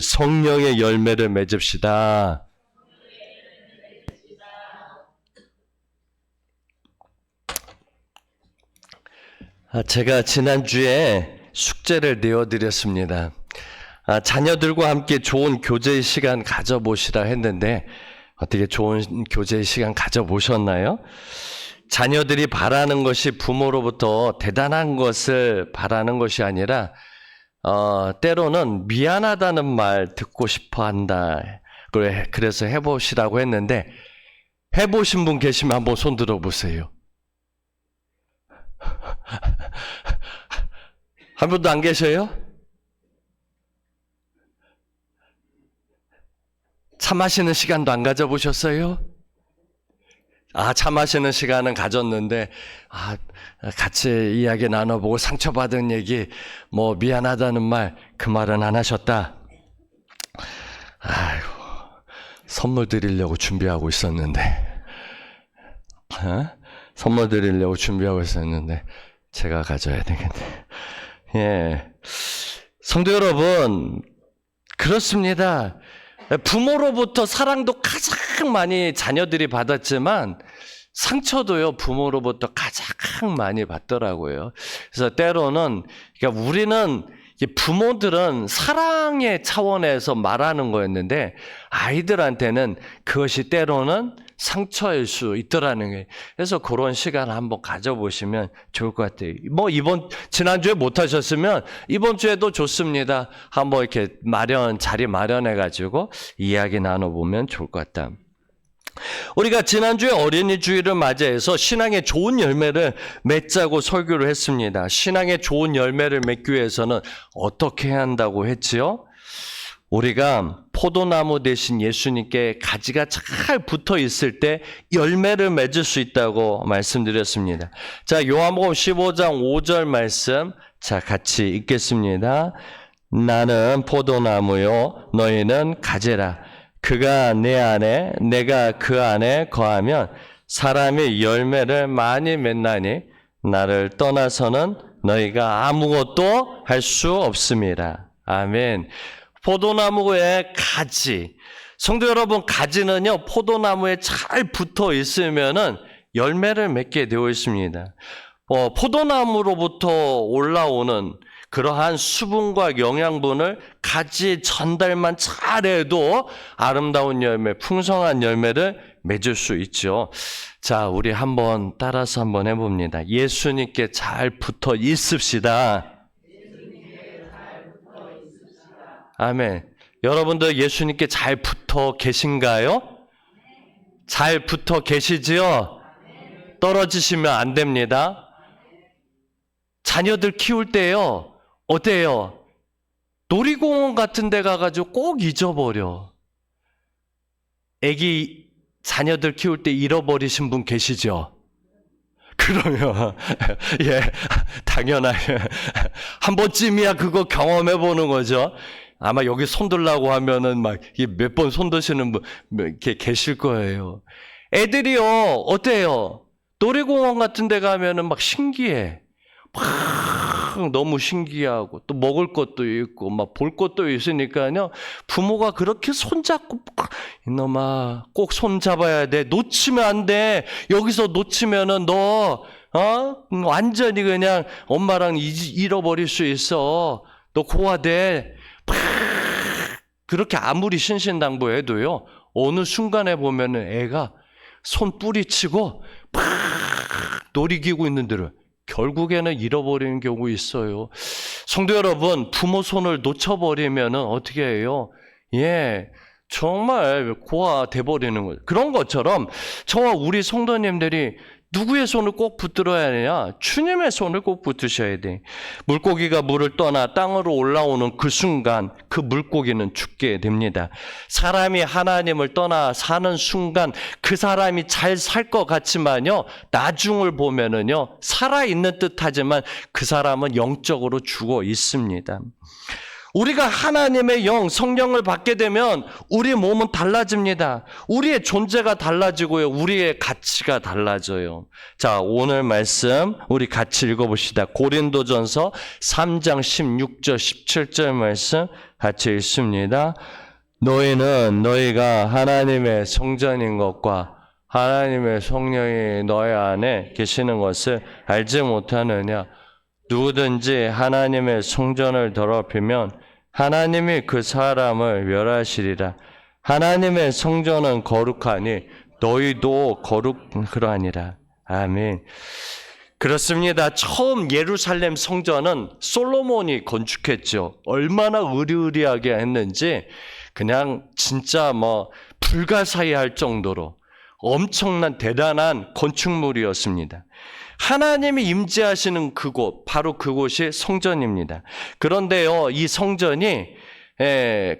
성령의 열매를 맺읍시다. 제가 지난주에 숙제를 내어드렸습니다. 자녀들과 함께 좋은 교제의 시간 가져보시라 했는데 어떻게 좋은 교제의 시간 가져보셨나요? 자녀들이 바라는 것이 부모로부터 대단한 것을 바라는 것이 아니라 때로는 미안하다는 말 듣고 싶어 한다. 그래서 해보시라고 했는데 해보신 분 계시면 한번 손 들어보세요. 한 분도 안 계셔요? 차 마시는 시간도 안 가져보셨어요? 차 마시는 시간은 가졌는데, 같이 이야기 나눠보고 상처받은 얘기, 미안하다는 말, 그 말은 안 하셨다. 아이고, 선물 드리려고 준비하고 있었는데, 선물 드리려고 준비하고 있었는데, 제가 가져야 되겠네. 예. 성도 여러분, 그렇습니다. 부모로부터 사랑도 가장 많이 자녀들이 받았지만 상처도요, 부모로부터 가장 많이 받더라고요. 그래서 때로는, 그러니까 우리는, 부모들은 사랑의 차원에서 말하는 거였는데 아이들한테는 그것이 때로는 상처일 수 있더라는 거예요. 그래서 그런 시간을 한번 가져보시면 좋을 것 같아요. 지난주에 못하셨으면 이번 주에도 좋습니다. 한번 이렇게 자리 마련해가지고 이야기 나눠보면 좋을 것 같다. 우리가 지난주에 어린이 주일을 맞이해서 신앙의 좋은 열매를 맺자고 설교를 했습니다. 신앙의 좋은 열매를 맺기 위해서는 어떻게 해야 한다고 했지요? 우리가 포도나무 대신 예수님께 가지가 잘 붙어 있을 때 열매를 맺을 수 있다고 말씀드렸습니다. 자, 요한복음 15장 5절 말씀, 같이 읽겠습니다. 나는 포도나무요, 너희는 가지라. 그가 내 안에, 내가 그 안에 거하면 사람이 열매를 많이 맺나니 나를 떠나서는 너희가 아무것도 할 수 없습니다. 아멘. 포도나무의 가지. 성도 여러분, 가지는요, 포도나무에 잘 붙어 있으면은 열매를 맺게 되어 있습니다. 포도나무로부터 올라오는 그러한 수분과 영양분을 가지 전달만 잘해도 아름다운 열매, 풍성한 열매를 맺을 수 있죠. 자, 우리 따라서 한번 해봅니다. 예수님께 잘 붙어 있읍시다. 아멘. 여러분들 예수님께 잘 붙어 계신가요? 잘 붙어 계시지요? 떨어지시면 안 됩니다. 자녀들 키울 때요, 어때요? 놀이공원 같은 데 가가지고 꼭 잊어버려. 자녀들 키울 때 잃어버리신 분 계시죠? 그러면, 당연하게. 한 번쯤이야 그거 경험해보는 거죠. 아마 여기 손들라고 하면은 몇 번 손드시는 분 이렇게 계실 거예요. 애들이요, 어때요? 놀이공원 같은 데 가면은 신기해. 너무 신기하고 또 먹을 것도 있고 볼 것도 있으니까요. 부모가 그렇게 손잡고 이놈아 꼭 손잡아야 돼. 놓치면 안 돼. 여기서 놓치면은 너 완전히 그냥 엄마랑 잃어버릴 수 있어. 너 고아돼. 그렇게 아무리 신신당부해도요. 어느 순간에 보면은 애가 손 뿌리치고 놀이기구 있는 데를 결국에는 잃어버리는 경우 있어요. 성도 여러분, 부모 손을 놓쳐버리면 어떻게 해요? 정말 고아 돼버리는 거예요. 그런 것처럼 저와 우리 성도님들이 누구의 손을 꼭 붙들어야 하느냐? 주님의 손을 꼭 붙으셔야 돼. 물고기가 물을 떠나 땅으로 올라오는 그 순간 그 물고기는 죽게 됩니다. 사람이 하나님을 떠나 사는 순간 그 사람이 잘 살 것 같지만요, 나중을 보면은요, 살아있는 듯 하지만 그 사람은 영적으로 죽어 있습니다. 우리가 하나님의 영, 성령을 받게 되면 우리 몸은 달라집니다. 우리의 존재가 달라지고요. 우리의 가치가 달라져요. 자, 오늘 말씀 우리 같이 읽어봅시다. 고린도전서 3장 16절 17절 말씀 같이 읽습니다. 너희는 너희가 하나님의 성전인 것과 하나님의 성령이 너희 안에 계시는 것을 알지 못하느냐? 누구든지 하나님의 성전을 더럽히면 하나님이 그 사람을 멸하시리라. 하나님의 성전은 거룩하니 너희도 거룩하니라. 아멘. 그렇습니다. 처음 예루살렘 성전은 솔로몬이 건축했죠. 얼마나 으리으리하게 했는지 그냥 진짜 불가사의할 정도로 엄청난 대단한 건축물이었습니다. 하나님이 임재하시는 그곳, 바로 그곳이 성전입니다. 그런데요, 이 성전이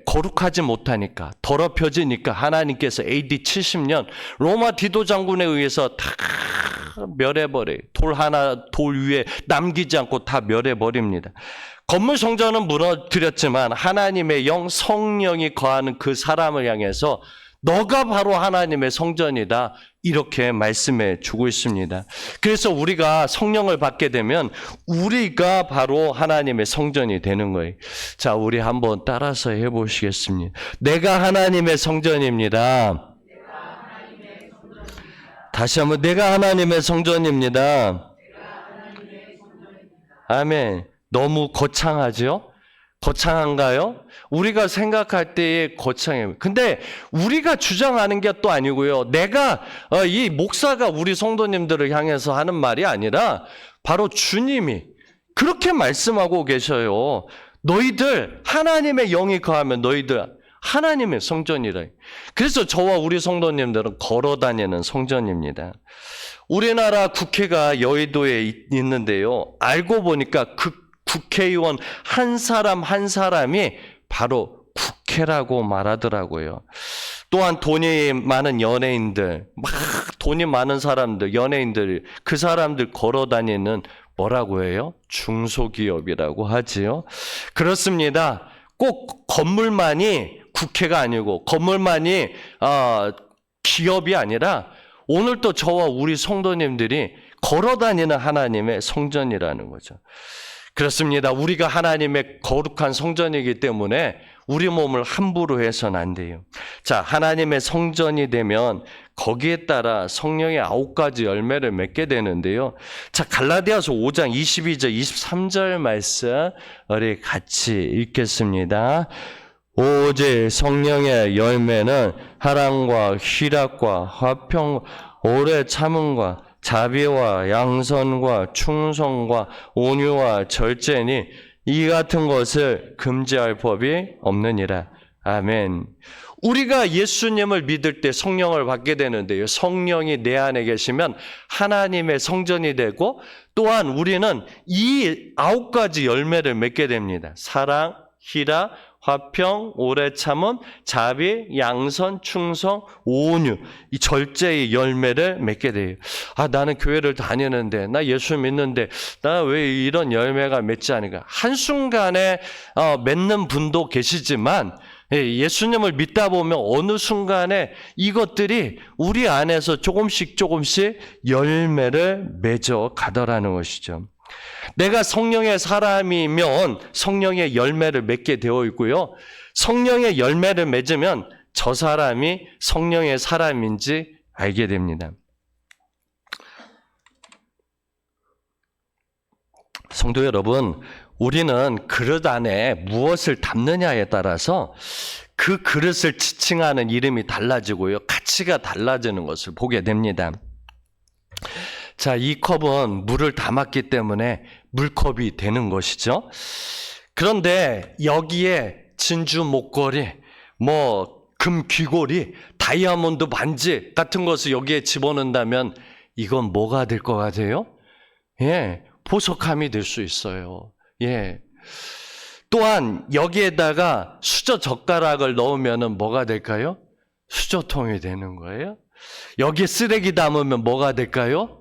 거룩하지 못하니까, 더럽혀지니까 하나님께서 AD 70년 로마 디도 장군에 의해서 다 멸해버려요. 돌 위에 남기지 않고 다 멸해버립니다. 건물 성전은 무너뜨렸지만 하나님의 영, 성령이 거하는 그 사람을 향해서 너가 바로 하나님의 성전이다, 이렇게 말씀해 주고 있습니다. 그래서 우리가 성령을 받게 되면 우리가 바로 하나님의 성전이 되는 거예요. 자, 우리 한번 따라서 해보시겠습니다. 내가 하나님의 성전입니다. 다시 한번, 내가 하나님의 성전입니다. 아멘. 너무 거창하죠? 거창한가요? 우리가 생각할 때의 거창해요. 근데 우리가 주장하는 게 또 아니고요. 내가 이 목사가 우리 성도님들을 향해서 하는 말이 아니라 바로 주님이 그렇게 말씀하고 계셔요. 너희들 하나님의 영이 거하면 너희들 하나님의 성전이라. 그래서 저와 우리 성도님들은 걸어다니는 성전입니다. 우리나라 국회가 여의도에 있는데요. 알고 보니까 그 국회의원 한 사람 한 사람이 바로 국회라고 말하더라고요. 또한 돈이 많은 연예인들, 돈이 많은 사람들, 연예인들, 그 사람들 걸어다니는 뭐라고 해요? 중소기업이라고 하지요. 그렇습니다. 꼭 건물만이 국회가 아니고 건물만이 기업이 아니라 오늘 또 저와 우리 성도님들이 걸어다니는 하나님의 성전이라는 거죠. 그렇습니다. 우리가 하나님의 거룩한 성전이기 때문에 우리 몸을 함부로 해서는 안 돼요. 자, 하나님의 성전이 되면 거기에 따라 성령의 9가지 열매를 맺게 되는데요. 자, 갈라디아서 5장 22절, 23절 말씀 우리 같이 읽겠습니다. 오직 성령의 열매는 사랑과 희락과 화평, 오래 참음과 자비와 양선과 충성과 온유와 절제니 이 같은 것을 금지할 법이 없느니라. 아멘. 우리가 예수님을 믿을 때 성령을 받게 되는데요. 성령이 내 안에 계시면 하나님의 성전이 되고 또한 우리는 이 9가지 열매를 맺게 됩니다. 사랑, 희락, 화평, 오래 참음, 자비, 양선, 충성, 온유, 이 절제의 열매를 맺게 돼요. 나는 교회를 다니는데, 나 예수 믿는데, 나 왜 이런 열매가 맺지 않을까? 한순간에 맺는 분도 계시지만 예수님을 믿다 보면 어느 순간에 이것들이 우리 안에서 조금씩 열매를 맺어 가더라는 것이죠. 내가 성령의 사람이면 성령의 열매를 맺게 되어 있고요. 성령의 열매를 맺으면 저 사람이 성령의 사람인지 알게 됩니다. 성도 여러분, 우리는 그릇 안에 무엇을 담느냐에 따라서 그 그릇을 지칭하는 이름이 달라지고요. 가치가 달라지는 것을 보게 됩니다. 자, 이 컵은 물을 담았기 때문에 물컵이 되는 것이죠. 그런데 여기에 진주 목걸이, 금 귀걸이, 다이아몬드 반지 같은 것을 여기에 집어넣는다면 이건 뭐가 될 것 같아요? 보석함이 될 수 있어요. 또한 여기에다가 수저 젓가락을 넣으면 뭐가 될까요? 수저통이 되는 거예요. 여기에 쓰레기 담으면 뭐가 될까요?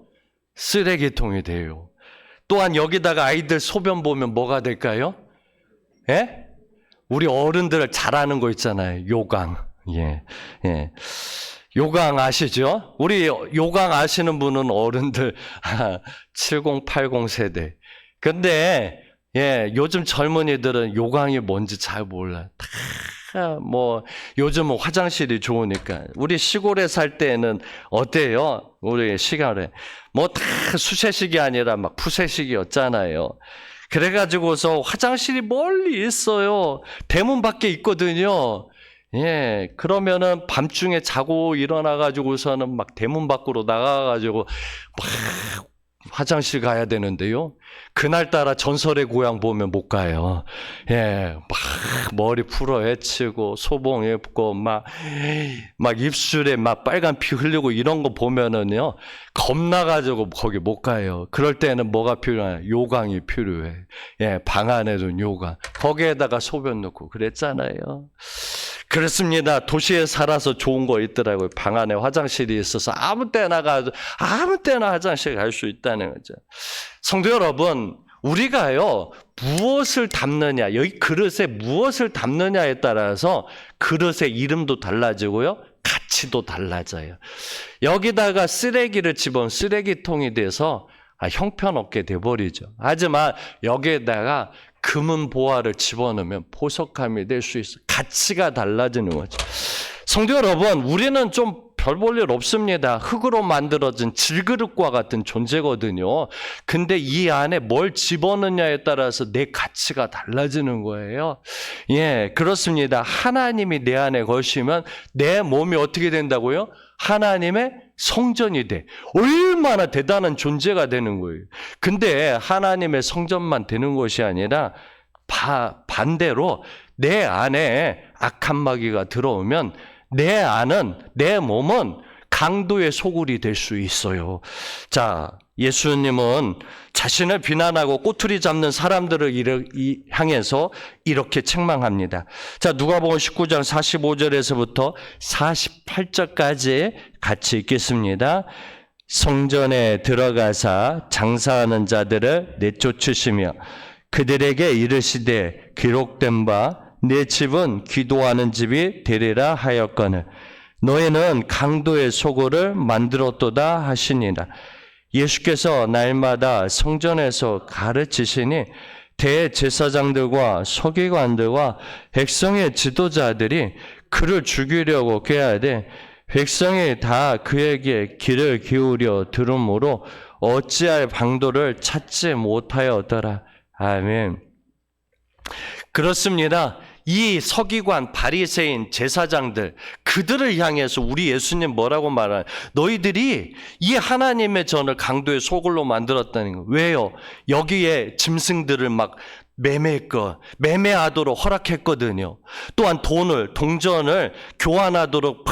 쓰레기통이 돼요. 또한 여기다가 아이들 소변 보면 뭐가 될까요? 우리 어른들 잘 아는 거 있잖아요. 요강. 예, 예. 요강 아시죠? 우리 요강 아시는 분은 어른들 70, 80 세대. 근데 예, 요즘 젊은이들은 요강이 뭔지 잘 몰라. 다 뭐 요즘은 화장실이 좋으니까. 우리 시골에 살 때는 어때요? 우리 시골에 뭐 다 수세식이 아니라 막 푸세식이었잖아요. 그래가지고서 화장실이 멀리 있어요. 대문 밖에 있거든요. 예, 그러면은 밤중에 자고 일어나가지고서는 막 대문 밖으로 나가가지고 막 화장실 가야 되는데요. 그날따라 전설의 고향 보면 못 가요. 예, 막 머리 풀어 헤치고 소봉 입고 막 입술에 막 빨간 피 흘리고 이런 거 보면은요. 겁나가지고 거기 못 가요. 그럴 때는 뭐가 필요해? 요강이 필요해. 예, 방 안에 둔 요강. 거기에다가 소변 넣고 그랬잖아요. 그렇습니다. 도시에 살아서 좋은 거 있더라고요. 방 안에 화장실이 있어서 아무 때나 화장실 갈 수 있다는 거죠. 성도 여러분, 우리가요, 무엇을 담느냐, 여기 그릇에 무엇을 담느냐에 따라서 그릇의 이름도 달라지고요, 가치도 달라져요. 여기다가 쓰레기를 집어넣으면 쓰레기통이 돼서 형편없게 돼버리죠. 하지만 여기에다가 금은 보화를 집어넣으면 보석함이 될 수 있어요. 가치가 달라지는 거죠. 성도 여러분, 우리는 좀 별 볼 일 없습니다. 흙으로 만들어진 질그릇과 같은 존재거든요. 근데 이 안에 뭘 집어넣느냐에 따라서 내 가치가 달라지는 거예요. 예, 그렇습니다. 하나님이 내 안에 거시면 내 몸이 어떻게 된다고요? 하나님의 성전이 돼. 얼마나 대단한 존재가 되는 거예요. 근데 하나님의 성전만 되는 것이 아니라 반대로 내 안에 악한 마귀가 들어오면 내 몸은 강도의 소굴이 될 수 있어요. 자, 예수님은 자신을 비난하고 꼬투리 잡는 사람들을 향해서 이렇게 책망합니다. 자, 누가복음 19장 45절에서부터 48절까지 같이 읽겠습니다. 성전에 들어가사 장사하는 자들을 내쫓으시며 그들에게 이르시되 기록된 바 내 집은 기도하는 집이 되리라 하였거늘 너희는 강도의 소굴을 만들었도다 하시니라. 예수께서 날마다 성전에서 가르치시니 대제사장들과 서기관들과 백성의 지도자들이 그를 죽이려고 꾀하되 백성이 다 그에게 귀를 기울여 들으므로 어찌할 방도를 찾지 못하였더라. 아멘. 그렇습니다. 이 서기관, 바리새인, 제사장들 그들을 향해서 우리 예수님 뭐라고 말하냐? 너희들이 이 하나님의 전을 강도의 소굴로 만들었다는 거. 왜요? 여기에 짐승들을 막 매매하도록 허락했거든요. 또한 동전을 교환하도록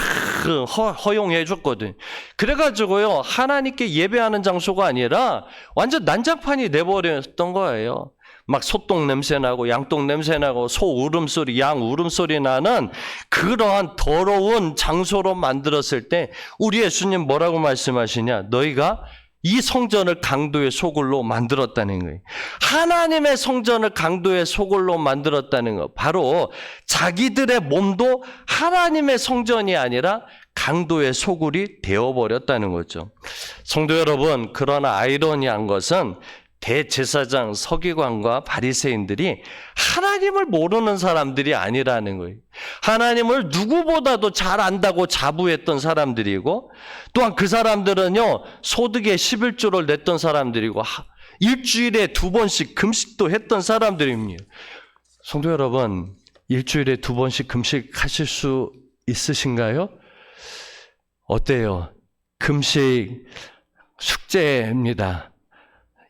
허용해 줬거든요. 그래가지고요, 하나님께 예배하는 장소가 아니라 완전 난장판이 돼버렸던 거예요. 막 소똥 냄새 나고 양똥 냄새 나고 소 울음소리, 양 울음소리 나는 그러한 더러운 장소로 만들었을 때 우리 예수님 뭐라고 말씀하시냐? 너희가 이 성전을 강도의 소굴로 만들었다는 거예요. 하나님의 성전을 강도의 소굴로 만들었다는 거. 바로 자기들의 몸도 하나님의 성전이 아니라 강도의 소굴이 되어버렸다는 거죠. 성도 여러분, 그러나 아이러니한 것은 대제사장, 서기관과 바리새인들이 하나님을 모르는 사람들이 아니라는 거예요. 하나님을 누구보다도 잘 안다고 자부했던 사람들이고 또한 그 사람들은요 소득의 11조를 냈던 사람들이고 일주일에 2번씩 금식도 했던 사람들입니다. 성도 여러분, 일주일에 2번씩 금식하실 수 있으신가요? 어때요? 금식 숙제입니다.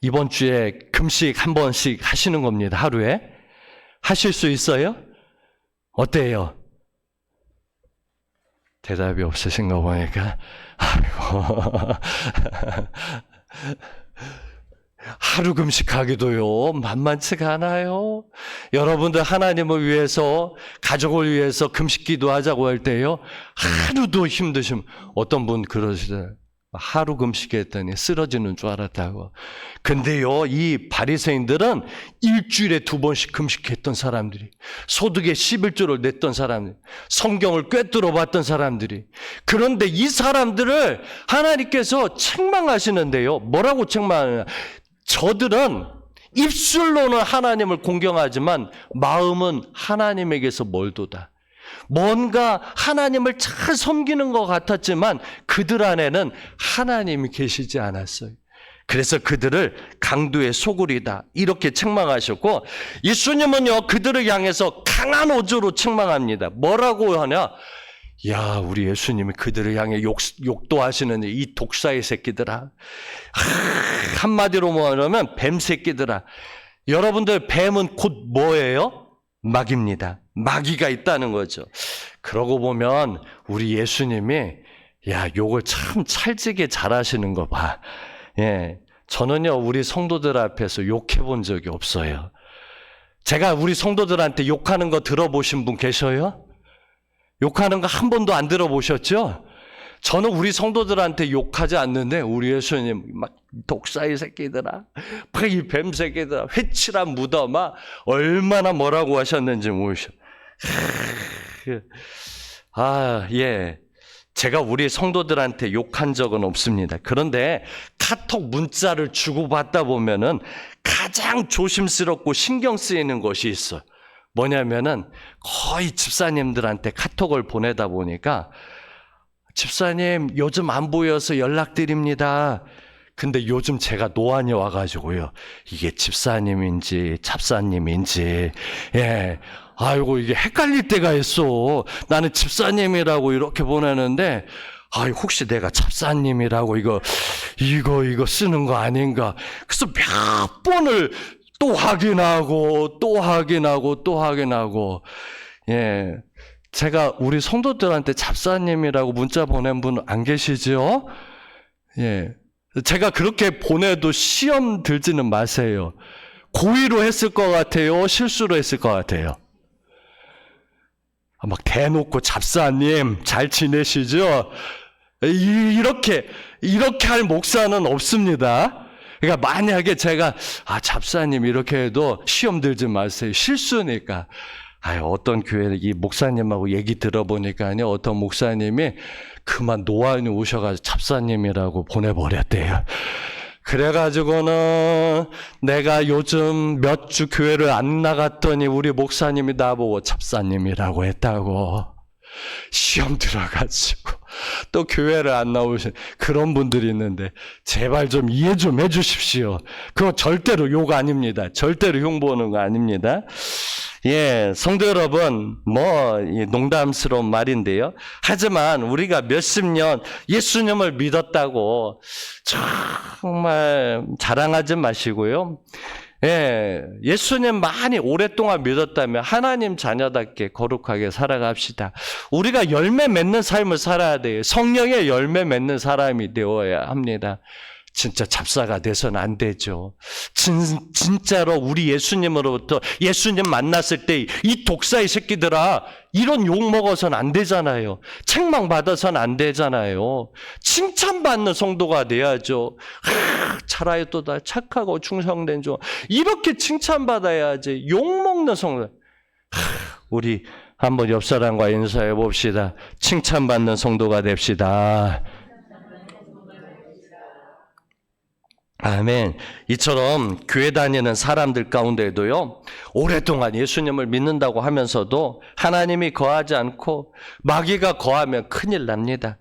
이번 주에 금식 한 번씩 하시는 겁니다. 하루에. 하실 수 있어요? 어때요? 대답이 없으신 거 보니까 아이고 하루 금식하기도요 만만치가 않아요. 여러분들 하나님을 위해서 가족을 위해서 금식 기도하자고 할 때요 하루도 힘드시면 어떤 분 그러시더라고요. 하루 금식했더니 쓰러지는 줄 알았다고. 근데요, 이 바리새인들은 일주일에 2번씩 금식했던 사람들이, 소득의 11조를 냈던 사람들, 성경을 꿰뚫어 봤던 사람들이. 그런데 이 사람들을 하나님께서 책망하시는데요. 뭐라고 책망하느냐? 저들은 입술로는 하나님을 공경하지만 마음은 하나님에게서 멀도다. 뭔가 하나님을 잘 섬기는 것 같았지만 그들 안에는 하나님이 계시지 않았어요. 그래서 그들을 강도의 소굴이다 이렇게 책망하셨고, 예수님은요 그들을 향해서 강한 어조로 책망합니다. 뭐라고 하냐? 야, 우리 예수님이 그들을 향해 욕도 하시는데 이 독사의 새끼들아, 한마디로 뭐냐면 뱀 새끼들아. 여러분들, 뱀은 곧 뭐예요? 마귀입니다. 마귀가 있다는 거죠. 그러고 보면 우리 예수님이 야, 욕을 참 찰지게 잘하시는 거 봐. 예, 저는요 우리 성도들 앞에서 욕해 본 적이 없어요. 제가 우리 성도들한테 욕하는 거 들어보신 분 계셔요? 욕하는 거 한 번도 안 들어보셨죠? 저는 우리 성도들한테 욕하지 않는데 우리 예수님 막 독사의 새끼들아, 이 뱀 새끼들아, 회칠한 무덤아, 얼마나 뭐라고 하셨는지 모르셔. 예. 제가 우리 성도들한테 욕한 적은 없습니다. 그런데 카톡 문자를 주고받다 보면은 가장 조심스럽고 신경 쓰이는 것이 있어요. 뭐냐면은 거의 집사님들한테 카톡을 보내다 보니까 집사님 요즘 안 보여서 연락드립니다. 근데 요즘 제가 노안이 와가지고요. 이게 집사님인지 잡사님인지, 예. 아이고, 이게 헷갈릴 때가 있어. 나는 집사님이라고 이렇게 보내는데, 혹시 내가 잡사님이라고 이거 쓰는 거 아닌가. 그래서 몇 번을 또 확인하고, 예. 제가 우리 성도들한테 잡사님이라고 문자 보낸 분 안 계시죠? 예. 제가 그렇게 보내도 시험 들지는 마세요. 고의로 했을 것 같아요? 실수로 했을 것 같아요? 막 대놓고 잡사님 잘 지내시죠? 이렇게 할 목사는 없습니다. 그러니까 만약에 제가 잡사님 이렇게 해도 시험 들지 마세요. 실수니까. 어떤 교회 이 목사님하고 얘기 들어보니까요, 어떤 목사님이 그만 노안이 오셔가지고 잡사님이라고 보내버렸대요. 그래가지고는 내가 요즘 몇 주 교회를 안 나갔더니 우리 목사님이 나보고 잡사님이라고 했다고. 시험 들어가지고 또 교회를 안 나오신 그런 분들이 있는데 제발 좀 이해 좀 해주십시오. 그거 절대로 욕 아닙니다. 절대로 흉보는 거 아닙니다. 예, 성도 여러분, 농담스러운 말인데요. 하지만 우리가 몇십 년 예수님을 믿었다고 정말 자랑하지 마시고요. 예, 예수님 많이 오랫동안 믿었다면 하나님 자녀답게 거룩하게 살아갑시다. 우리가 열매 맺는 삶을 살아야 돼요. 성령의 열매 맺는 사람이 되어야 합니다. 진짜 잡사가 돼서는 안 되죠. 진짜로 우리 예수님으로부터 예수님 만났을 때 이 독사의 새끼들아, 이런 욕 먹어서는 안 되잖아요. 책망받아서는 안 되잖아요. 칭찬받는 성도가 돼야죠. 잘하였도다, 착하고 충성된 종, 이렇게 칭찬받아야지. 욕 먹는 성도. 우리 한번 옆 사람과 인사해 봅시다. 칭찬받는 성도가 됩시다. 아멘. 이처럼 교회 다니는 사람들 가운데도요, 오랫동안 예수님을 믿는다고 하면서도 하나님이 거하지 않고 마귀가 거하면 큰일 납니다.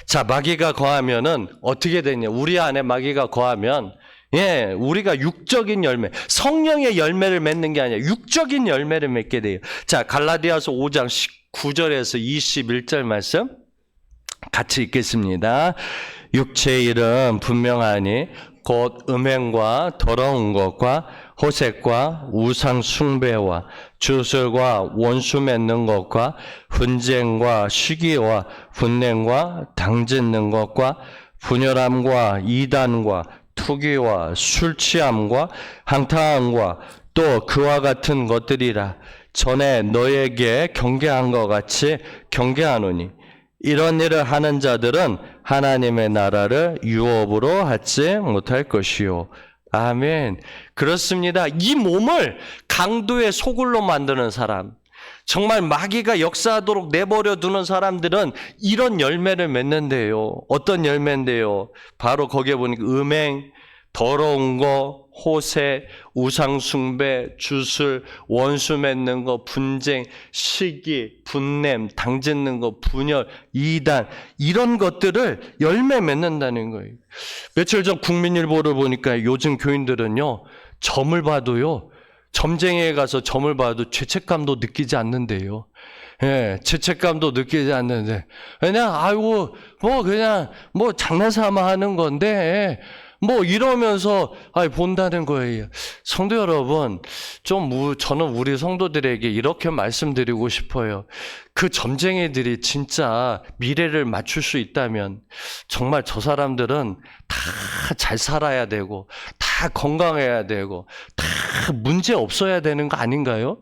자, 마귀가 거하면은 어떻게 되냐? 우리 안에 마귀가 거하면, 예, 우리가 육적인 열매, 성령의 열매를 맺는 게 아니라 육적인 열매를 맺게 돼요. 자, 갈라디아서 5장 19절에서 21절 말씀 같이 읽겠습니다. 육체의 일은 분명하니 곧 음행과 더러운 것과 호색과 우상 숭배와 주술과 원수 맺는 것과 분쟁과 시기와 분냉과 당짓는 것과 분열함과 이단과 투기와 술 취함과 항타함과 또 그와 같은 것들이라. 전에 너에게 경계한 것 같이 경계하노니 이런 일을 하는 자들은 하나님의 나라를 유업으로 받지 못할 것이요. 아멘. 그렇습니다. 이 몸을 강도의 소굴로 만드는 사람, 정말 마귀가 역사하도록 내버려 두는 사람들은 이런 열매를 맺는데요. 어떤 열매인데요? 바로 거기에 보니까 음행, 더러운 거, 호세, 우상숭배, 주술, 원수 맺는 거, 분쟁, 시기, 분냄, 당짓는 거, 분열, 이단, 이런 것들을 열매 맺는다는 거예요. 며칠 전 국민일보를 보니까 요즘 교인들은요, 점을 봐도요, 점쟁이에 가서 점을 봐도 죄책감도 느끼지 않는데요. 예, 죄책감도 느끼지 않는데, 그냥, 아이고, 그냥, 장난삼아 하는 건데, 이러면서, 본다는 거예요. 성도 여러분, 저는 우리 성도들에게 이렇게 말씀드리고 싶어요. 그 점쟁이들이 진짜 미래를 맞출 수 있다면, 정말 저 사람들은 다 잘 살아야 되고, 다 건강해야 되고, 다 문제 없어야 되는 거 아닌가요?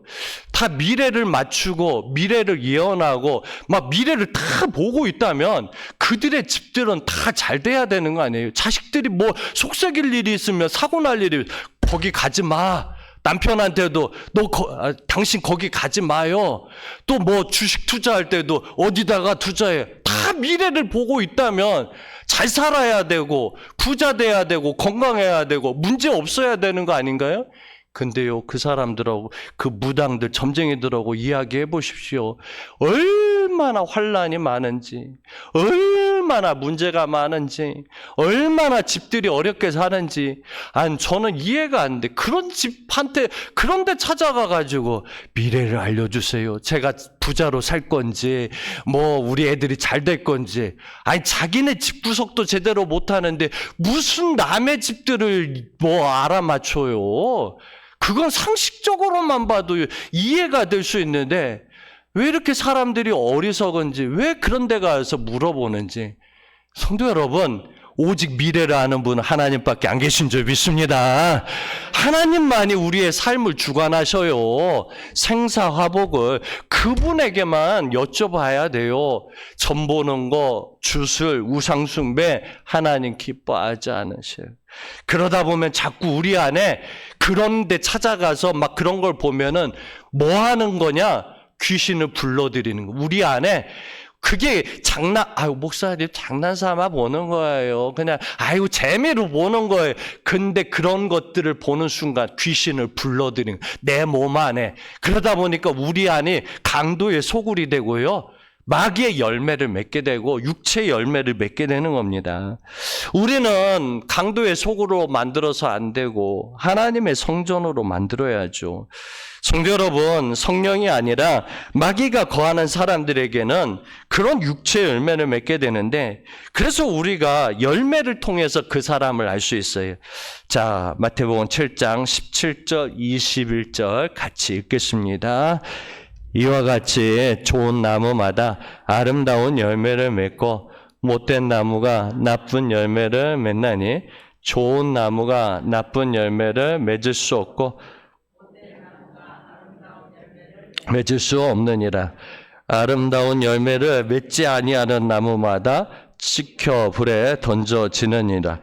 다 미래를 맞추고, 미래를 예언하고, 막 미래를 다 보고 있다면, 그들의 집들은 다 잘 돼야 되는 거 아니에요? 자식들이 속썩일 일이 있으면 사고 날 일이, 거기 가지 마. 남편한테도 당신 거기 가지 마요. 또 주식 투자할 때도 어디다가 투자해. 다 미래를 보고 있다면 잘 살아야 되고 부자 돼야 되고 건강해야 되고 문제 없어야 되는 거 아닌가요? 근데요, 그 사람들하고 그 무당들, 점쟁이들하고 이야기해 보십시오. 얼마나 환란이 많은지, 얼마나 문제가 많은지, 얼마나 집들이 어렵게 사는지. 저는 이해가 안 돼. 그런 집한테, 그런데 찾아가가지고 미래를 알려주세요. 제가 부자로 살 건지, 우리 애들이 잘 될 건지. 자기네 집구석도 제대로 못하는데 무슨 남의 집들을 알아맞혀요. 그건 상식적으로만 봐도 이해가 될 수 있는데 왜 이렇게 사람들이 어리석은지, 왜 그런 데 가서 물어보는지. 성도 여러분, 오직 미래를 아는 분은 하나님밖에 안 계신 줄 믿습니다. 하나님만이 우리의 삶을 주관하셔요. 생사화복을 그분에게만 여쭤봐야 돼요. 점 보는 거, 주술, 우상숭배, 하나님 기뻐하지 않으셔요. 그러다 보면 자꾸 우리 안에 그런 데 찾아가서 막 그런 걸 보면은 뭐 하는 거냐? 귀신을 불러들이는 거. 우리 안에 그게 목사님 장난삼아 보는 거예요. 그냥, 재미로 보는 거예요. 근데 그런 것들을 보는 순간 귀신을 불러들이는 거예요. 내 몸 안에. 그러다 보니까 우리 안이 강도의 소굴이 되고요. 마귀의 열매를 맺게 되고 육체의 열매를 맺게 되는 겁니다. 우리는 강도의 속으로 만들어서 안 되고 하나님의 성전으로 만들어야죠. 성도 여러분, 성령이 아니라 마귀가 거하는 사람들에게는 그런 육체의 열매를 맺게 되는데, 그래서 우리가 열매를 통해서 그 사람을 알 수 있어요. 자, 마태복음 7장 17절 21절 같이 읽겠습니다. 이와 같이 좋은 나무마다 아름다운 열매를 맺고 못된 나무가 나쁜 열매를 맺나니 좋은 나무가 나쁜 열매를 맺을 수 없고 맺을 수 없느니라. 아름다운 열매를 맺지 아니하는 나무마다 지켜 불에 던져지느니라.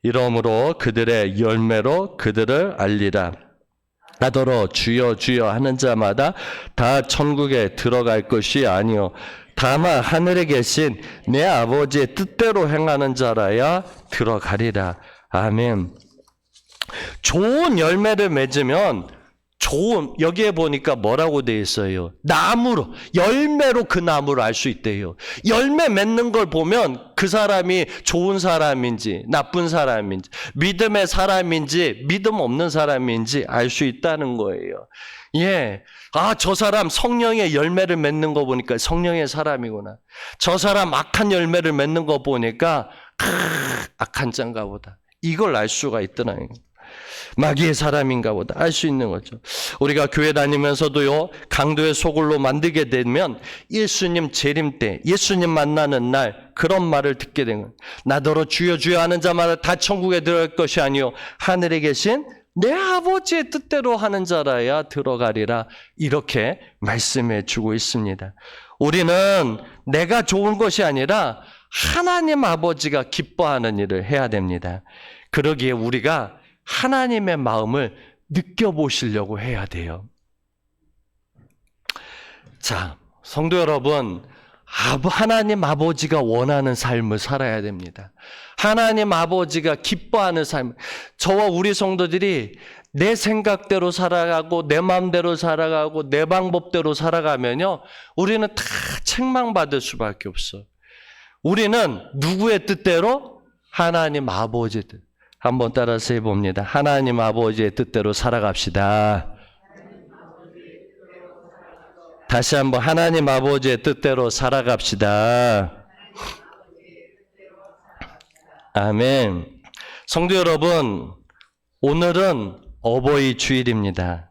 이러므로 그들의 열매로 그들을 알리라. 나더러 주여 주여 하는 자마다 다 천국에 들어갈 것이 아니요 다만 하늘에 계신 내 아버지의 뜻대로 행하는 자라야 들어가리라. 아멘. 좋은 열매를 맺으면 여기에 보니까 뭐라고 되어 있어요? 나무로, 열매로 그 나무를 알 수 있대요. 열매 맺는 걸 보면 그 사람이 좋은 사람인지 나쁜 사람인지 믿음의 사람인지 믿음 없는 사람인지 알 수 있다는 거예요. 예. 저 사람 성령의 열매를 맺는 거 보니까 성령의 사람이구나. 저 사람 악한 열매를 맺는 거 보니까 악한 자인가 보다. 이걸 알 수가 있더라고요. 마귀의 사람인가 보다 알 수 있는 거죠. 우리가 교회 다니면서도요, 강도의 소굴로 만들게 되면 예수님 재림 때, 예수님 만나는 날 그런 말을 듣게 되는 거예요. 나더러 주여 주여 하는 자마다 다 천국에 들어갈 것이 아니요 하늘에 계신 내 아버지의 뜻대로 하는 자라야 들어가리라. 이렇게 말씀해 주고 있습니다. 우리는 내가 좋은 것이 아니라 하나님 아버지가 기뻐하는 일을 해야 됩니다. 그러기에 우리가 하나님의 마음을 느껴보시려고 해야 돼요. 자, 성도 여러분, 하나님 아버지가 원하는 삶을 살아야 됩니다. 하나님 아버지가 기뻐하는 삶. 저와 우리 성도들이 내 생각대로 살아가고 내 마음대로 살아가고 내 방법대로 살아가면요, 우리는 다 책망받을 수밖에 없어요. 우리는 누구의 뜻대로? 하나님 아버지의 뜻. 한번 따라서 해봅니다. 하나님 아버지의 뜻대로 살아갑시다. 다시 한번 하나님 아버지의 뜻대로 살아갑시다. 아멘. 성도 여러분, 오늘은 어버이 주일입니다.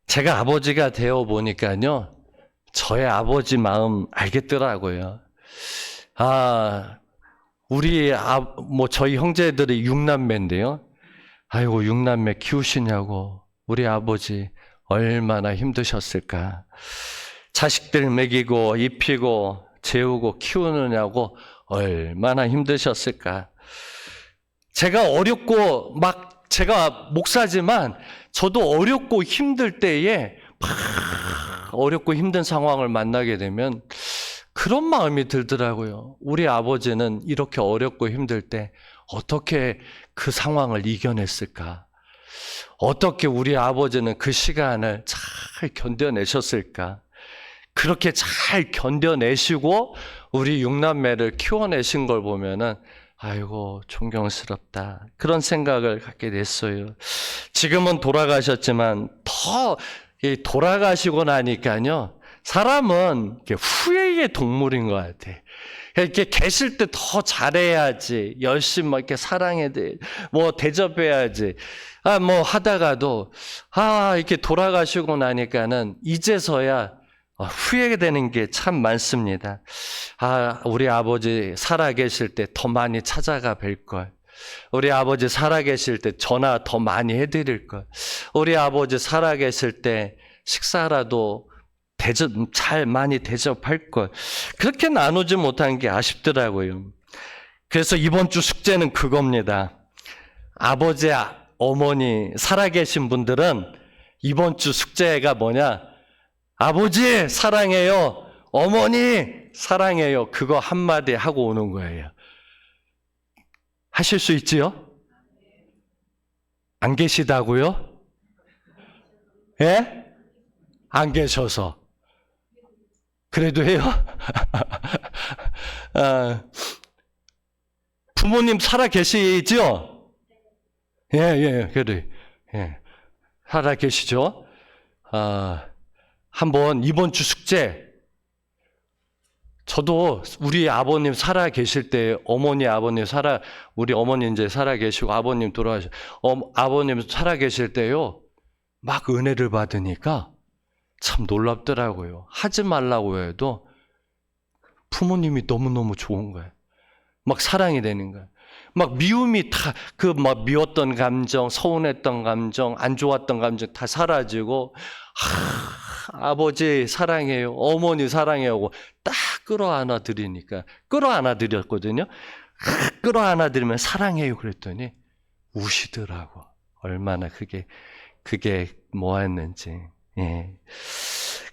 제가 아버지가 되어 보니까요, 저의 아버지 마음 알겠더라고요. 저희 형제들이 6남매인데요. 아이고, 6남매 키우시냐고. 우리 아버지 얼마나 힘드셨을까. 자식들 먹이고 입히고 재우고 키우느냐고 얼마나 힘드셨을까. 제가 어렵고 제가 목사지만 저도 어렵고 힘들 때에 어렵고 힘든 상황을 만나게 되면 그런 마음이 들더라고요. 우리 아버지는 이렇게 어렵고 힘들 때 어떻게 그 상황을 이겨냈을까? 어떻게 우리 아버지는 그 시간을 잘 견뎌내셨을까? 그렇게 잘 견뎌내시고 우리 6남매를 키워내신 걸 보면은 아이고, 존경스럽다. 그런 생각을 갖게 됐어요. 지금은 돌아가셨지만 더 돌아가시고 나니까요, 사람은 후회의 동물인 것 같아. 이렇게 계실 때 더 잘해야지, 열심히 이렇게 사랑해야 돼, 대접해야지, 하다가도, 이렇게 돌아가시고 나니까는 이제서야 후회되는 게 참 많습니다. 우리 아버지 살아계실 때 더 많이 찾아가 뵐걸. 우리 아버지 살아계실 때 전화 더 많이 해드릴걸. 우리 아버지 살아계실 때 식사라도 잘 많이 대접할 걸. 그렇게 나누지 못한 게 아쉽더라고요. 그래서 이번 주 숙제는 그겁니다. 아버지, 어머니 살아계신 분들은 이번 주 숙제가 뭐냐? 아버지 사랑해요. 어머니 사랑해요. 그거 한마디 하고 오는 거예요. 하실 수 있지요? 안 계시다고요? 예? 안 계셔서. 그래도 해요? 부모님 살아 계시죠? 그래. 살아 계시죠? 한번 이번 주 숙제, 저도 우리 아버님 살아 계실 때, 우리 어머니 이제 살아 계시고 아버님 돌아가시고, 아버님 살아 계실 때요, 막 은혜를 받으니까 참 놀랍더라고요. 하지 말라고 해도 부모님이 너무너무 좋은 거예요. 막 사랑이 되는 거예요. 막 미움이 다, 미웠던 감정, 서운했던 감정, 안 좋았던 감정 다 사라지고, 아버지 사랑해요, 어머니 사랑해요 하고 딱 끌어안아 드렸거든요. 끌어안아 드리면 사랑해요 그랬더니 우시더라고. 얼마나 그게 뭐였는지. 예.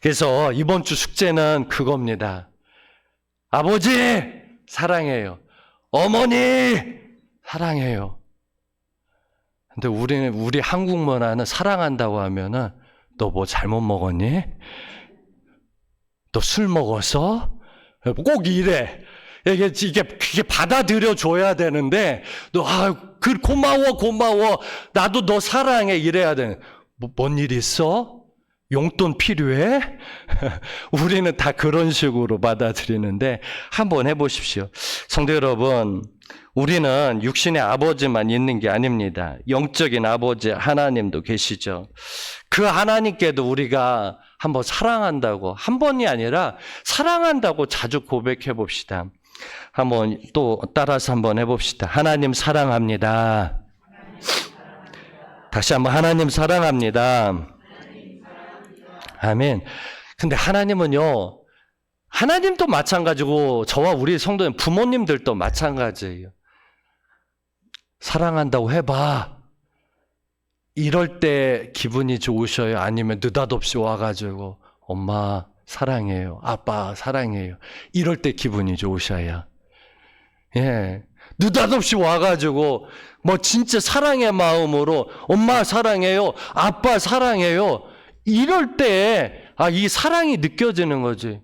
그래서 이번 주 숙제는 그겁니다. 아버지 사랑해요, 어머니 사랑해요. 근데 우리 한국 문화는 사랑한다고 하면은 너 뭐 잘못 먹었니? 너 술 먹었어? 꼭 이래. 그게 받아들여 줘야 되는데, 고마워. 나도 너 사랑해. 이래야 돼. 뭔 일 있어? 용돈 필요해? 우리는 다 그런 식으로 받아들이는데, 한번 해보십시오. 성도 여러분, 우리는 육신의 아버지만 있는 게 아닙니다. 영적인 아버지 하나님도 계시죠. 그 하나님께도 우리가 한번 사랑한다고, 한 번이 아니라 사랑한다고 자주 고백해 봅시다. 한번 또 따라서 한번 해봅시다. 하나님 사랑합니다. 다시 한번 하나님 사랑합니다. 아멘. 근데 하나님은요, 하나님도 마찬가지고 저와 우리 성도님 부모님들도 마찬가지예요. 사랑한다고 해봐. 이럴 때 기분이 좋으셔요? 아니면 느닷없이 와가지고 엄마 사랑해요. 아빠 사랑해요. 이럴 때 기분이 좋으셔야. 예. 느닷없이 와가지고 뭐 진짜 사랑의 마음으로 엄마 사랑해요. 아빠 사랑해요. 이럴 때 이 사랑이 느껴지는 거지.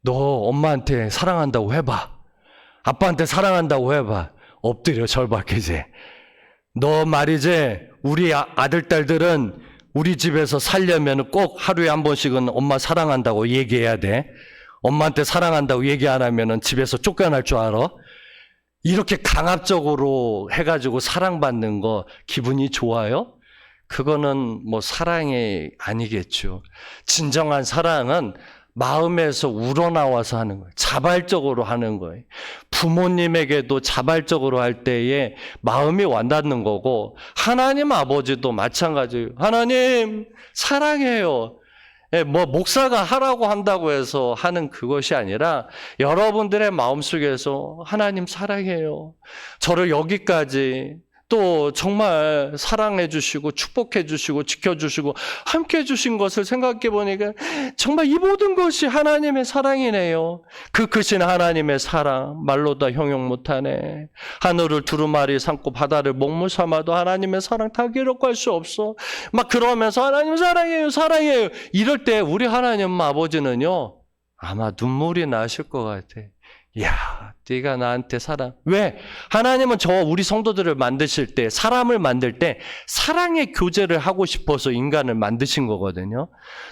너 엄마한테 사랑한다고 해봐. 아빠한테 사랑한다고 해봐. 엎드려 절박해지. 너 말이지 우리 아들 딸들은 우리 집에서 살려면 꼭 하루에 한 번씩은 엄마 사랑한다고 얘기해야 돼. 엄마한테 사랑한다고 얘기 안 하면 집에서 쫓겨날 줄 알아? 이렇게 강압적으로 해가지고 사랑받는 거 기분이 좋아요? 그거는 뭐 사랑이 아니겠죠. 진정한 사랑은 마음에서 우러나와서 하는 거예요. 자발적으로 하는 거예요. 부모님에게도 자발적으로 할 때에 마음이 와닿는 거고, 하나님 아버지도 마찬가지예요. 하나님 사랑해요. 뭐 목사가 하라고 한다고 해서 하는 그것이 아니라 여러분들의 마음속에서 하나님 사랑해요. 저를 여기까지 또 정말 사랑해 주시고 축복해 주시고 지켜 주시고 함께 해 주신 것을 생각해 보니까 정말 이 모든 것이 하나님의 사랑이네요. 그 크신 하나님의 사랑 말로 다 형용 못하네. 하늘을 두루마리 삼고 바다를 먹물 삼아도 하나님의 사랑 다 기록할 수 없어. 막 그러면서 하나님 사랑해요 사랑해요 이럴 때 우리 하나님 아버지는요 아마 눈물이 나실 것 같아. 야, 네가 나한테 사랑. 왜? 하나님은 저와 우리 성도들을 만드실 때, 사람을 만들 때 사랑의 교제를 하고 싶어서 인간을 만드신 거거든요.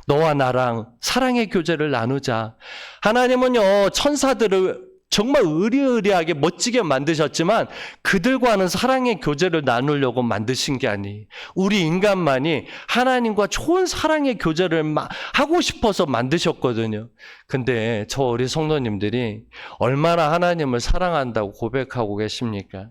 너와 나랑 사랑의 교제를 나누자. 하나님은요, 천사들을 정말 의리의리하게 멋지게 만드셨지만 그들과는 사랑의 교제를 나누려고 만드신 게 아니에요. 우리 인간만이 하나님과 좋은 사랑의 교제를 하고 싶어서 만드셨거든요. 근데 저 우리 성도님들이 얼마나 하나님을 사랑한다고 고백하고 계십니까?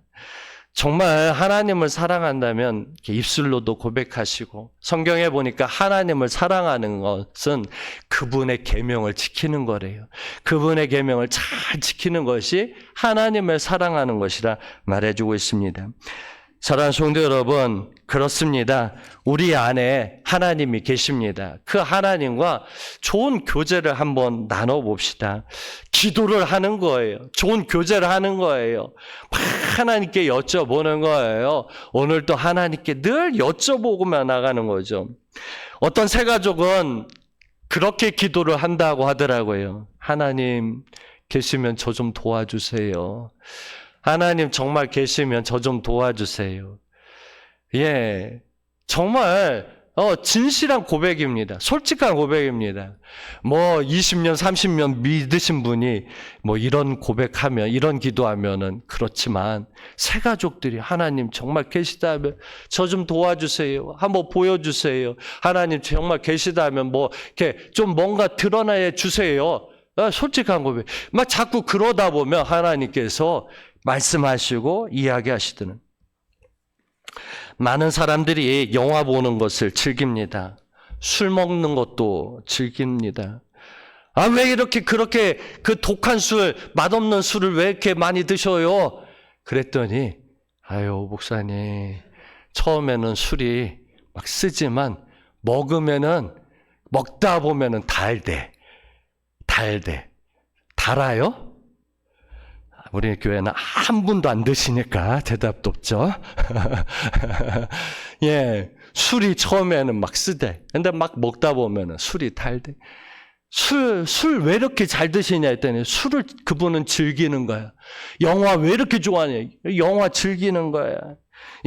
정말 하나님을 사랑한다면 입술로도 고백하시고 성경에 보니까 하나님을 사랑하는 것은 그분의 계명을 지키는 거래요. 그분의 계명을 잘 지키는 것이 하나님을 사랑하는 것이라 말해주고 있습니다. 사랑하는 성도 여러분, 그렇습니다. 우리 안에 하나님이 계십니다. 그 하나님과 좋은 교제를 한번 나눠봅시다. 기도를 하는 거예요. 좋은 교제를 하는 거예요. 막 하나님께 여쭤보는 거예요. 오늘도 하나님께 늘 여쭤보고만 나가는 거죠. 어떤 새 가족은 그렇게 기도를 한다고 하더라고요. 하나님 계시면 저 좀 도와주세요. 하나님 정말 계시면 저 좀 도와주세요. 예, 정말 진실한 고백입니다. 솔직한 고백입니다. 뭐 20년, 30년 믿으신 분이 뭐 이런 고백하면, 이런 기도하면은 그렇지만 새 가족들이 하나님 정말 계시다면 저 좀 도와주세요. 한번 보여주세요. 하나님 정말 계시다면 뭐 이렇게 좀 뭔가 드러내 주세요. 솔직한 고백. 막 자꾸 그러다 보면 하나님께서 말씀하시고 이야기하시더는. 많은 사람들이 영화 보는 것을 즐깁니다. 술 먹는 것도 즐깁니다. 왜 이렇게 그렇게 그 독한 술, 맛없는 술을 왜 이렇게 많이 드셔요? 그랬더니 목사님 처음에는 술이 막 쓰지만 먹다 보면은 달아요? 우리 교회는 한 분도 안 드시니까 대답도 없죠. 예, 술이 처음에는 막 쓰대. 근데 막 먹다 보면은 술이 달대. 술 왜 이렇게 잘 드시냐 했더니 술을 그분은 즐기는 거야. 영화 왜 이렇게 좋아하냐? 영화 즐기는 거야.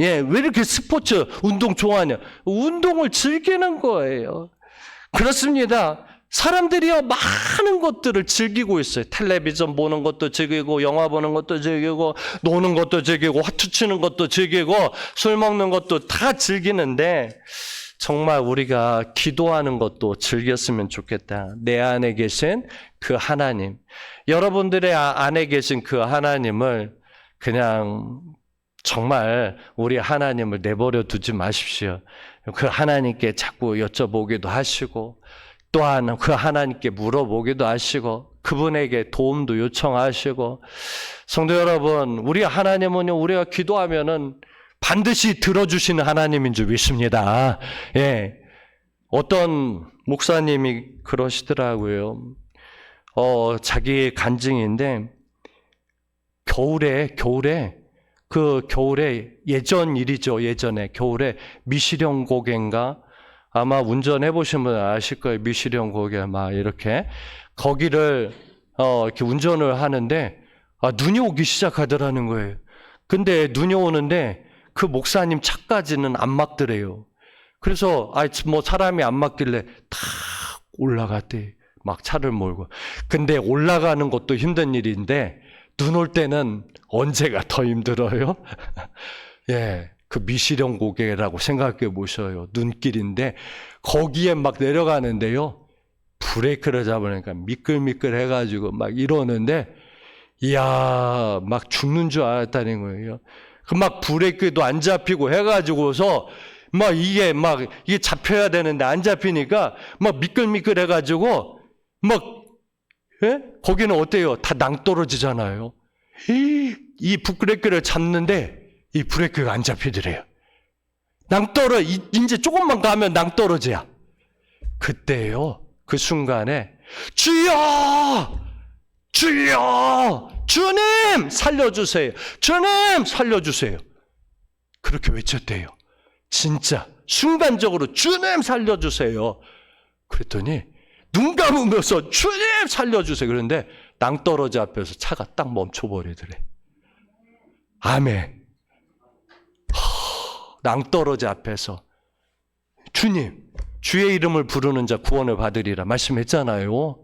예, 왜 이렇게 스포츠, 운동 좋아하냐? 운동을 즐기는 거예요. 그렇습니다. 사람들이요 많은 것들을 즐기고 있어요. 텔레비전 보는 것도 즐기고 영화 보는 것도 즐기고 노는 것도 즐기고 화투 치는 것도 즐기고 술 먹는 것도 다 즐기는데 정말 우리가 기도하는 것도 즐겼으면 좋겠다. 내 안에 계신 그 하나님, 여러분들의 안에 계신 그 하나님을 그냥 정말 우리 하나님을 내버려 두지 마십시오. 그 하나님께 자꾸 여쭤보기도 하시고 또한 그 하나님께 물어보기도 하시고 그분에게 도움도 요청하시고 성도 여러분, 우리 하나님은요, 우리가 기도하면은 반드시 들어주시는 하나님인 줄 믿습니다. 예. 어떤 목사님이 그러시더라고요. 자기 간증인데 겨울에 예전 일이죠. 예전에 겨울에 미시령 고개인가 아마 운전해 보신 분 아실 거예요. 미시령 고개 막 이렇게 거기를 이렇게 운전을 하는데 눈이 오기 시작하더라는 거예요. 근데 눈이 오는데 그 목사님 차까지는 안 막더래요. 그래서 뭐 사람이 안 막길래 탁 올라갔대. 막 차를 몰고. 근데 올라가는 것도 힘든 일인데 눈 올 때는 언제가 더 힘들어요? 예, 그 미시령 고개라고 생각해 보셔요. 눈길인데 거기에 막 내려가는데요. 브레이크를 잡으니까 미끌미끌 해가지고 막 이러는데 이야, 막 죽는 줄 알았다는 거예요. 그 막 브레이크도 안 잡히고 해가지고서 이게 잡혀야 되는데 안 잡히니까 막 미끌미끌 해가지고 예? 거기는 어때요? 다 낭떠러지잖아요. 이 브레이크를 잡는데 이 브레이크가 안 잡히더래요. 이제 조금만 가면 낭떠러지야. 그때요, 그 순간에 주여! 주여! 주님! 살려주세요! 주님! 살려주세요! 그렇게 외쳤대요. 진짜 순간적으로 주님 살려주세요. 그랬더니 눈 감으면서 주님 살려주세요. 그런데 낭떠러지 앞에서 차가 딱 멈춰버리더래. 아멘. 낭떠러지 앞에서 주님, 주의 이름을 부르는 자 구원을 받으리라 말씀했잖아요.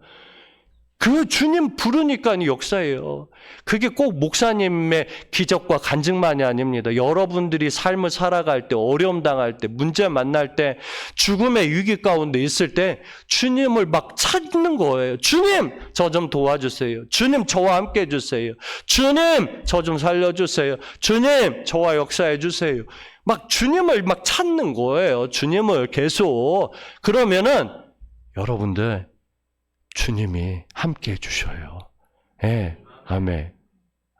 그 주님 부르니까 역사예요. 그게 꼭 목사님의 기적과 간증만이 아닙니다. 여러분들이 삶을 살아갈 때, 어려움 당할 때, 문제 만날 때, 죽음의 위기 가운데 있을 때 주님을 막 찾는 거예요. 주님, 저 좀 도와주세요. 주님, 저와 함께 해주세요. 주님, 저 좀 살려주세요. 주님, 저와 역사해 주세요. 막 주님을 막 찾는 거예요. 주님을 계속. 그러면은 여러분들 주님이 함께 해주셔요. 예, 아멘.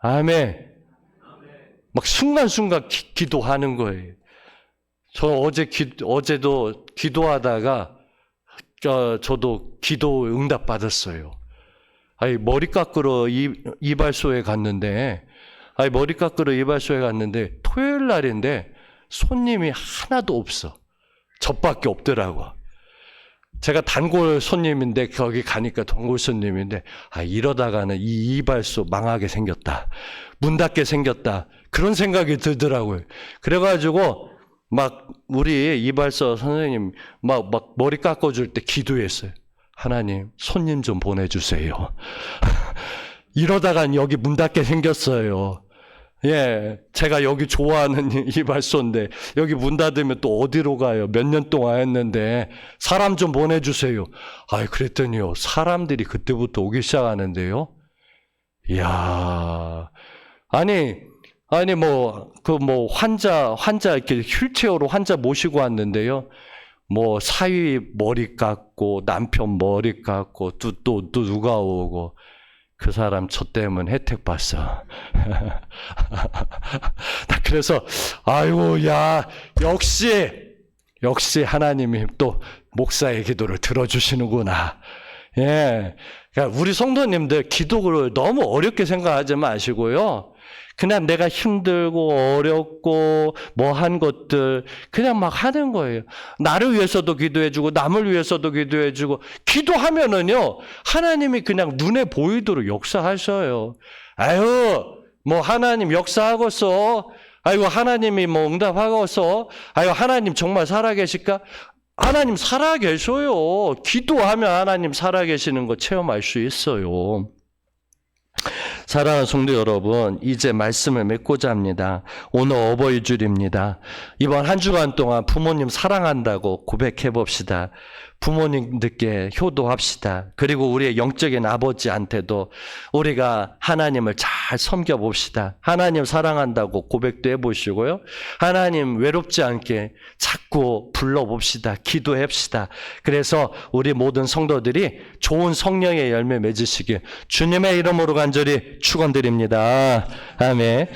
아멘. 막 순간순간 기도하는 거예요. 저 어제도 기도하다가 저도 기도 응답 받았어요. 머리 깎으러 이발소에 갔는데 토요일 날인데 손님이 하나도 없어. 저밖에 없더라고. 제가 단골 손님인데 거기 가니까 단골 손님인데 이러다가는 이 이발소 망하게 생겼다. 문 닫게 생겼다. 그런 생각이 들더라고요. 그래가지고 막 우리 이발소 선생님 막 머리 깎아줄 때 기도했어요. 하나님 손님 좀 보내주세요. 이러다간 여기 문 닫게 생겼어요. 예, 제가 여기 좋아하는 이발소인데 여기 문 닫으면 또 어디로 가요? 몇 년 동안 했는데 사람 좀 보내주세요. 그랬더니요, 사람들이 그때부터 오기 시작하는데요. 이야, 환자 이렇게 휠체어로 환자 모시고 왔는데요. 사위 머리 깎고 남편 머리 깎고 또 누가 오고. 그 사람 저 때문에 혜택 봤어. 그래서 역시 하나님이 또 목사의 기도를 들어주시는구나. 예, 그러니까 우리 성도님들 기도를 너무 어렵게 생각하지 마시고요. 그냥 내가 힘들고 어렵고 한 것들 그냥 막 하는 거예요. 나를 위해서도 기도해주고 남을 위해서도 기도해주고 기도하면은요, 하나님이 그냥 눈에 보이도록 역사하셔요. 하나님 역사하겠어. 하나님이 응답하겠어. 하나님 정말 살아계실까? 하나님 살아계셔요. 기도하면 하나님 살아계시는 거 체험할 수 있어요. 사랑하는 성도 여러분, 이제 말씀을 맺고자 합니다. 오늘 어버이줄입니다. 이번 한 주간 동안 부모님 사랑한다고 고백해 봅시다. 부모님들께 효도합시다. 그리고 우리의 영적인 아버지한테도 우리가 하나님을 잘 섬겨봅시다. 하나님 사랑한다고 고백도 해보시고요. 하나님 외롭지 않게 자꾸 불러봅시다. 기도합시다. 그래서 우리 모든 성도들이 좋은 성령의 열매 맺으시길 주님의 이름으로 간절히 축원드립니다. 아멘.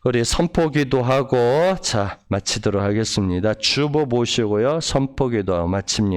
우리 선포기도 하고 자 마치도록 하겠습니다. 주보 보시고요. 선포기도 마칩니다.